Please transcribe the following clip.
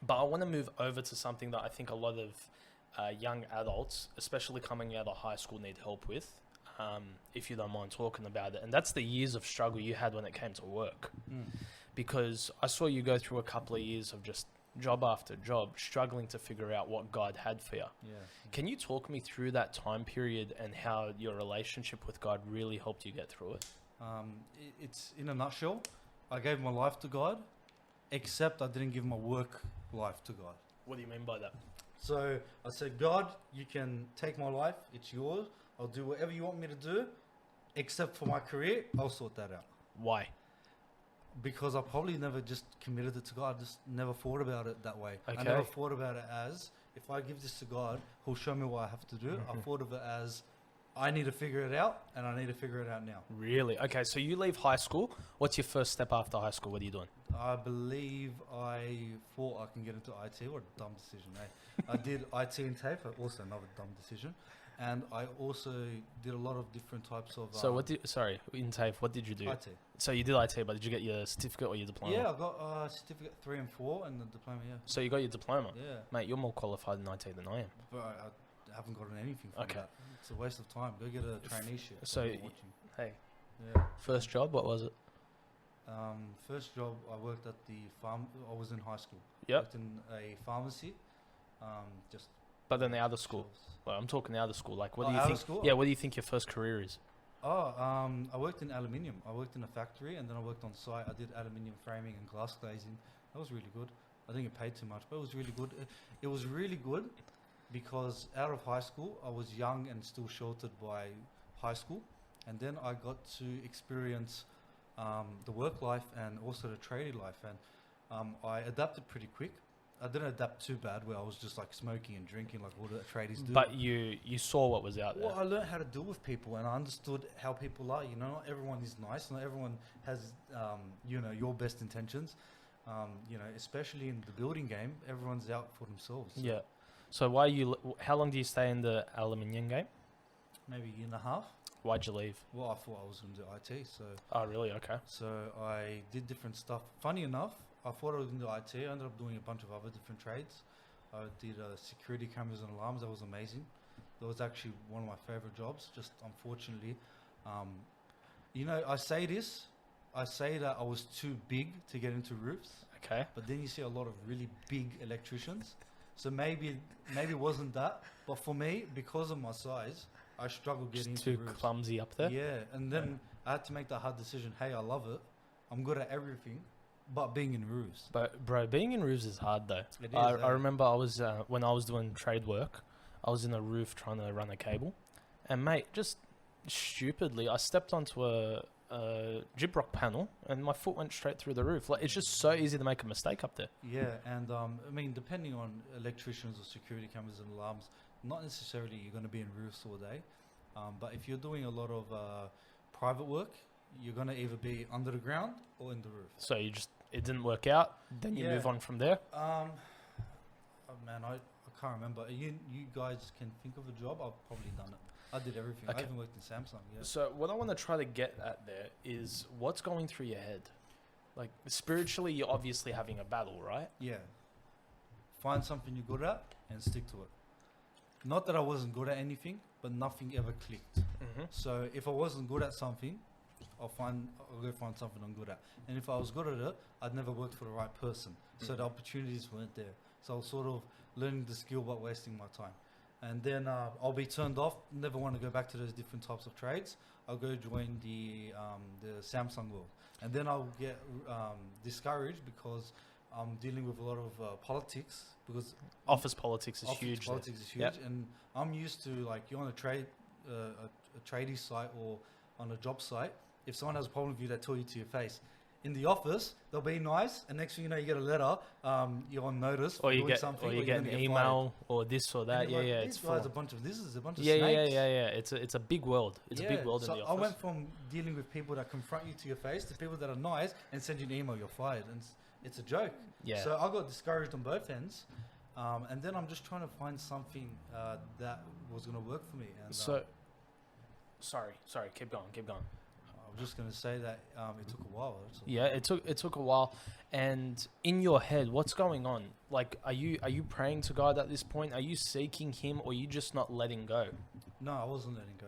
But I want to move over to something that I think a lot of young adults, especially coming out of high school, need help with. If you don't mind talking about it, and that's the years of struggle you had when it came to work. Because I saw you go through a couple of years of just job after job, struggling to figure out what God had for you. Yeah. Can you talk me through that time period and how your relationship with God really helped you get through it? It's in a nutshell, I gave my life to God, except I didn't give my work life to God. What do you mean by that? So I said, God, you can take my life. It's yours. I'll do whatever you want me to do, except for my career. I'll sort that out. Why? Because I probably never just committed it to God. I just never thought about it that way. Okay. I never thought about it as, if I give this to God, He'll show me what I have to do. I thought of it as, I need to figure it out, and I need to figure it out now. Really? Okay, so you leave high school. What's your first step after high school? What are you doing? I believe I thought I can get into IT. What a dumb decision, eh? I did IT and TAFE, also another dumb decision. And I also did a lot of different types of... So in TAFE, what did you do? IT. So you did IT, but did you get your certificate or your diploma? Yeah, I got certificate 3 and 4 and the diploma, yeah. So you got your diploma? Yeah. Mate, you're more qualified in IT than I am. But I haven't gotten anything from Okay. that. It's a waste of time. Go get a traineeship. So, hey, Yeah. first job, what was it? First job, I worked at the farm. I was in high school. Yep. Worked in a pharmacy. Just. But then out of school. shelves. Well, I'm talking out of school. Like, what do you Out of think? school? Yeah, what do you think your first career is? I worked in aluminium. I worked in a factory, and then I worked on site. I did aluminium framing and glass glazing. That was really good. I didn't get paid too much, but it was really good. It was really good because out of high school, I was young and still sheltered by high school, and then I got to experience the work life and also the tradie life, and I adapted pretty quick. I didn't adapt too bad where I was just like smoking and drinking like all the tradies do. But you saw what was out there. Well, I learned how to deal with people, and I understood how people are. You know, not everyone is nice. Not everyone has, your best intentions. Especially in the building game, everyone's out for themselves. So Yeah. So how long do you stay in the aluminium game? maybe a year and a half. Why'd you leave? Well, I thought I was going to do IT, so Oh, really? Okay. I did different stuff. Funny enough, I thought I was going to do IT. I ended up doing a bunch of other different trades. I did security cameras and alarms. That was amazing. That was actually one of my favorite jobs. Just unfortunately, I say this. I say that I was too big to get into roofs. Okay. But then you see a lot of really big electricians. So maybe it wasn't that. But for me, because of my size, I struggled getting Just into too roofs. clumsy up there. Yeah, and then I had to make that hard decision. Hey, I love it. I'm good at everything, but being in roofs. But bro, being in roofs is hard though. It is, I remember I was when I was doing trade work, I was in a roof trying to run a cable, and mate, just stupidly, I stepped onto a gyprock panel and my foot went straight through the roof. Like, it's just so easy to make a mistake up there. Yeah, and depending on electricians or security cameras and alarms, not necessarily you're going to be in roofs all day. But if you're doing a lot of private work, you're going to either be under the ground or in the roof. So it didn't work out. Then you move on from there. I can't remember. You guys can think of a job. I've probably done it. I did everything. Okay. I even worked in Samsung. Yeah. So what I want to try to get at there is what's going through your head. Like, spiritually, you're obviously having a battle, right? Yeah. Find something you're good at and stick to it. Not that I wasn't good at anything, but nothing ever clicked. Mm-hmm. So if I wasn't good at something, I'll go find something I'm good at. And if I was good at it, I'd never worked for the right person. So the opportunities weren't there. So I was sort of learning the skill but wasting my time. And then I'll be turned off, never want to go back to those different types of trades. I'll go join the Samsung world. And then I'll get discouraged because I'm dealing with a lot of politics. Because Office politics is huge. Politics is huge. Yep. And I'm used to, like, you're on a tradie site or on a job site. If someone has a problem with you, they tell you to your face. In the office, they'll be nice, and next thing you know, you get a letter. You're on notice for doing something, or you get an email, or this or that. Yeah, This guy's a bunch of snakes. Yeah. It's a big world. It's a big world so in the office. I went from dealing with people that confront you to your face to people that are nice and send you an email, you're fired, and it's a joke. Yeah. So I got discouraged on both ends, and then I'm just trying to find something that was going to work for me. And So, sorry, keep going. just going to say that it took a while. That's all. Yeah, it took a while. And in your head, what's going on? Like, are you praying to God at this point? Are you seeking Him, or are you just not letting go? No, I wasn't letting go.